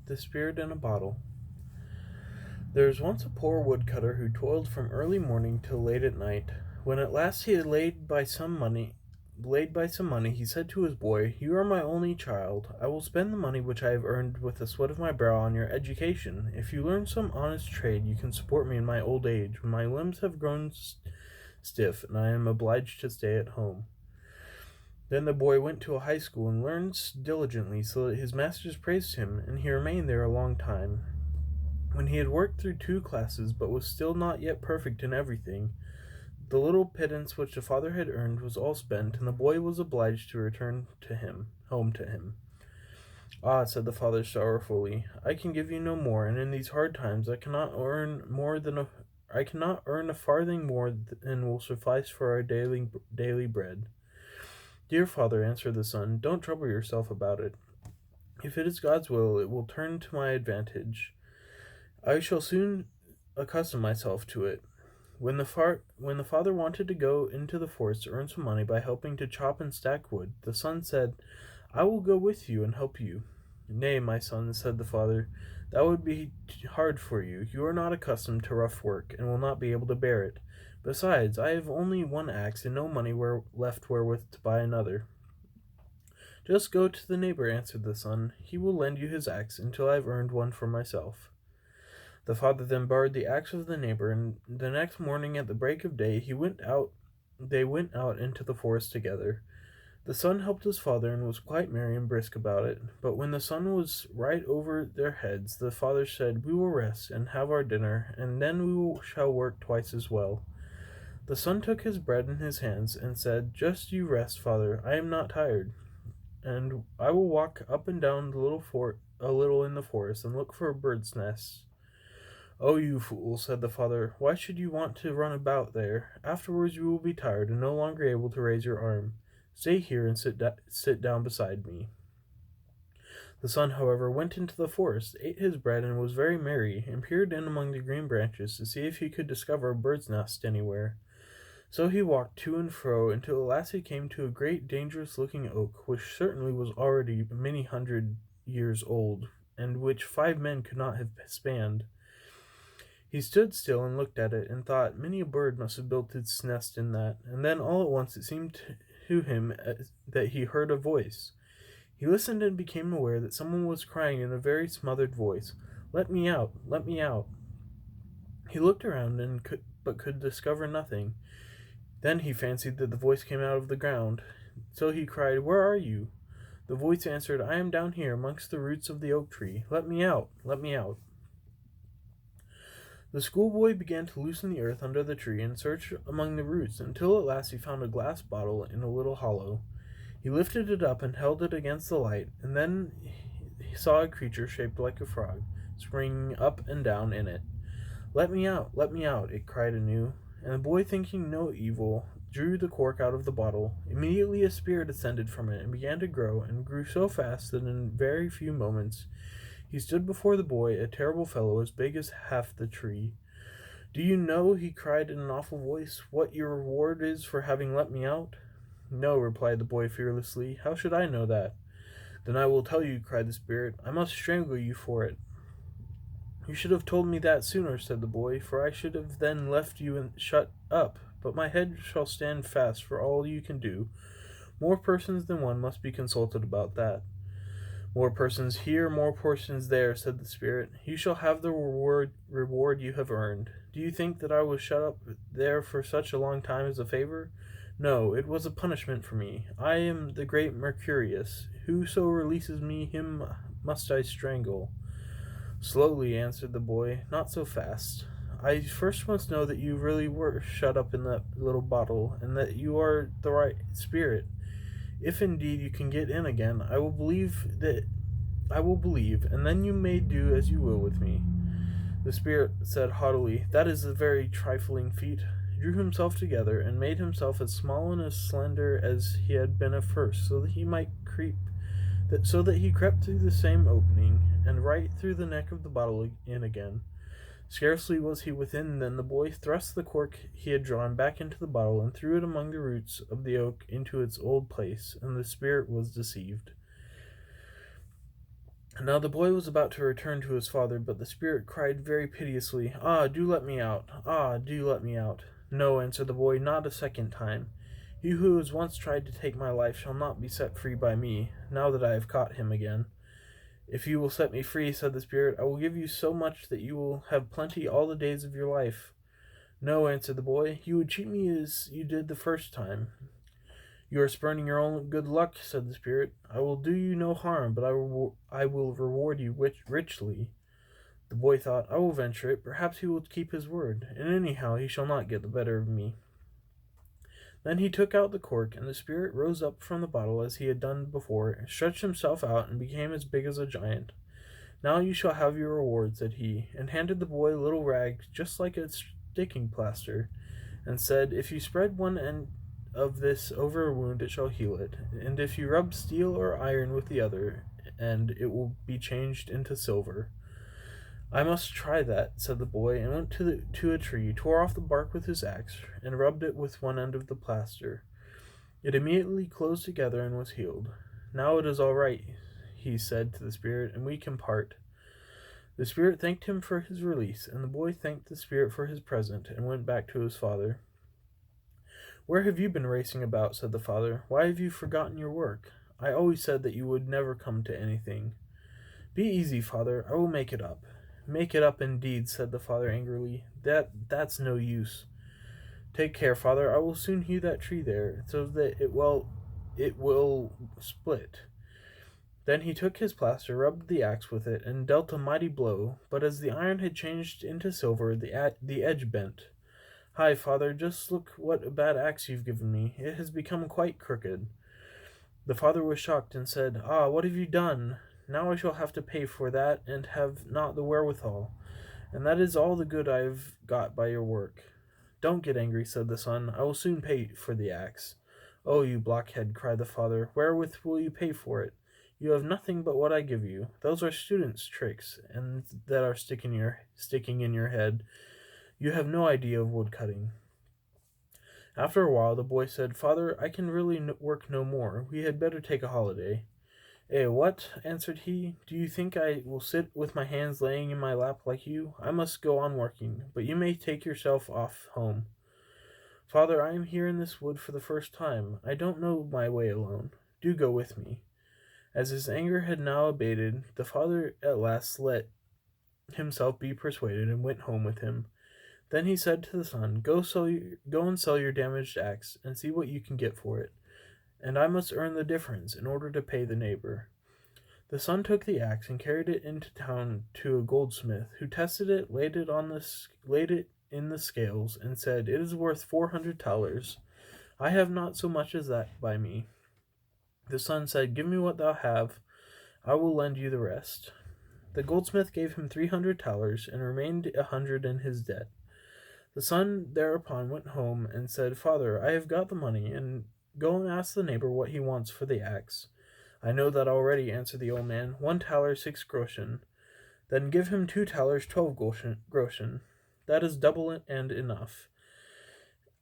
The Spirit in a Bottle. There was once a poor woodcutter who toiled from early morning till late at night. When at last he had laid by some money, he said to his boy, "You are my only child. I will spend the money which I have earned with the sweat of my brow on your education. If you learn some honest trade, you can support me in my old age, when my limbs have grown stiff, and I am obliged to stay at home." Then the boy went to a high school and learned diligently, so that his masters praised him, and he remained there a long time. When he had worked through 2 classes, but was still not yet perfect in everything, the little pittance which the father had earned was all spent, and the boy was obliged to return home to him. "Ah," said the father sorrowfully, "I can give you no more, and in these hard times I cannot earn a farthing more than will suffice for our daily bread." "Dear father," answered the son, "don't trouble yourself about it. If it is God's will, it will turn to my advantage. I shall soon accustom myself to it." When the father wanted to go into the forest to earn some money by helping to chop and stack wood, the son said, "I will go with you and help you." "Nay, my son," said the father, "that would be hard for you. You are not accustomed to rough work, and will not be able to bear it. Besides, I have only one axe, and no money left wherewith to buy another." "Just go to the neighbor," answered the son. "He will lend you his axe until I have earned one for myself." The father then borrowed the axe of the neighbor, and the next morning at the break of day they went out into the forest together. The son helped his father and was quite merry and brisk about it. But when the sun was right over their heads, the father said, "We will rest and have our dinner, and then shall work twice as well." The son took his bread in his hands and said, "Just you rest, father. I am not tired, and I will walk up and down a little in the forest and look for a bird's nest." "Oh, you fool," said the father, "why should you want to run about there? Afterwards you will be tired and no longer able to raise your arm. Stay here and sit down beside me." The son, however, went into the forest, ate his bread, and was very merry, and peered in among the green branches to see if he could discover a bird's nest anywhere. So he walked to and fro until at last he came to a great dangerous-looking oak, which certainly was already many 100 years old, and which 5 men could not have spanned. He stood still and looked at it, and thought many a bird must have built its nest in that, and then all at once it seemed to him that he heard a voice. He listened and became aware that someone was crying in a very smothered voice, "Let me out! Let me out!" He looked around but could discover nothing. Then he fancied that the voice came out of the ground. So he cried, "Where are you?" The voice answered, "I am down here amongst the roots of the oak tree. Let me out! Let me out!" The schoolboy began to loosen the earth under the tree and search among the roots until at last he found a glass bottle in a little hollow. He lifted it up and held it against the light, and then he saw a creature shaped like a frog, springing up and down in it. "Let me out! Let me out!" it cried anew, and the boy, thinking no evil, drew the cork out of the bottle. Immediately a spirit ascended from it and began to grow, and grew so fast that in a very few moments he stood before the boy, a terrible fellow as big as half the tree. "Do you know," he cried in an awful voice, "what your reward is for having let me out?" "No," replied the boy fearlessly. "How should I know that?" "Then I will tell you," cried the spirit. "I must strangle you for it." "You should have told me that sooner," said the boy, "for I should have then left you shut up. But my head shall stand fast for all you can do. More persons than one must be consulted about that." "More persons here, more persons there," said the spirit. "You shall have the reward you have earned. Do you think that I was shut up there for such a long time as a favor? No, it was a punishment for me. I am the great Mercurius. Whoso releases me, him must I strangle." "Slowly," answered the boy, "not so fast. I first must know that you really were shut up in that little bottle, and that you are the right spirit. If indeed you can get in again, I will believe, and then you may do as you will with me." The spirit said haughtily, "That is a very trifling feat," drew himself together, and made himself as small and as slender as he had been at first, so that he crept through the same opening, and right through the neck of the bottle in again. Scarcely was he within than the boy thrust the cork he had drawn back into the bottle and threw it among the roots of the oak into its old place, and the spirit was deceived. Now the boy was about to return to his father, but the spirit cried very piteously, "Ah, do let me out! Ah, do let me out!" "No," answered the boy, "not a second time. He who has once tried to take my life shall not be set free by me, now that I have caught him again." "If you will set me free," said the spirit, "I will give you so much that you will have plenty all the days of your life." "No," answered the boy, "you would cheat me as you did the first time." "You are spurning your own good luck," said the spirit. "I will do you no harm, but I will reward you richly." The boy thought, "I will venture it. Perhaps he will keep his word, and anyhow he shall not get the better of me." Then he took out the cork, and the spirit rose up from the bottle as he had done before, stretched himself out, and became as big as a giant. "Now you shall have your reward," said he, and handed the boy a little rag just like a sticking plaster, and said, "If you spread one end of this over a wound, it shall heal it, and if you rub steel or iron with the other end, it will be changed into silver." "I must try that," said the boy, and went to a tree, tore off the bark with his axe, and rubbed it with one end of the plaster. It immediately closed together and was healed. "Now it is all right," he said to the spirit, "and we can part." The spirit thanked him for his release, and the boy thanked the spirit for his present, and went back to his father. "Where have you been racing about?" said the father. "Why have you forgotten your work? I always said that you would never come to anything." "Be easy, father. I will make it up." "Make it up, indeed," said the father angrily. That's no use." "Take care, father. I will soon hew that tree there, so that it will split." Then he took his plaster, rubbed the axe with it, and dealt a mighty blow, but as the iron had changed into silver, the edge bent. "Hi, father, just look what a bad axe you've given me. It has become quite crooked." The father was shocked, and said, "Ah, what have you done? Now I shall have to pay for that, and have not the wherewithal, and that is all the good I have got by your work." "Don't get angry," said the son. "I will soon pay for the axe." "Oh, you blockhead," cried the father, "wherewith will you pay for it? You have nothing but what I give you. Those are students' tricks, and that are sticking in your head. You have no idea of woodcutting." After a while, the boy said, "Father, I can really work no more. We had better take a holiday." "Eh, what?" answered he. "Do you think I will sit with my hands laying in my lap like you? I must go on working, but you may take yourself off home." "Father, I am here in this wood for the first time. I don't know my way alone. Do go with me." As his anger had now abated, the father at last let himself be persuaded, and went home with him. Then he said to the son, Go and sell your damaged axe, and see what you can get for it, and I must earn the difference in order to pay the neighbor." The son took the axe and carried it into town to a goldsmith, who tested it, laid it in the scales, and said, "It is worth 400 talers. I have not so much as that by me." The son said, "Give me what thou have, I will lend you the rest." The goldsmith gave him 300 talers, and remained 100 in his debt. The son thereupon went home and said, "Father, I have got the money, and go and ask the neighbor what he wants for the axe." "I know that already," answered the old man. 1 taler 6 groschen. "Then give him 2 talers 12 groschen. That is double and enough.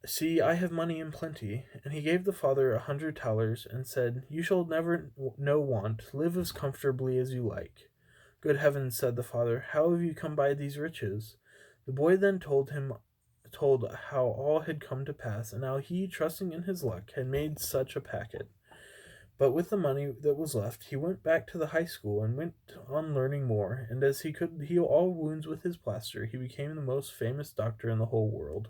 See, I have money in plenty." And he gave the father 100 talers, and said, "You shall never know want. Live as comfortably as you like." "Good heavens," said the father, "how have you come by these riches?" The boy then told how all had come to pass, and how he, trusting in his luck, had made such a packet. But with the money that was left, he went back to the high school, and went on learning more, and as he could heal all wounds with his plaster, he became the most famous doctor in the whole world.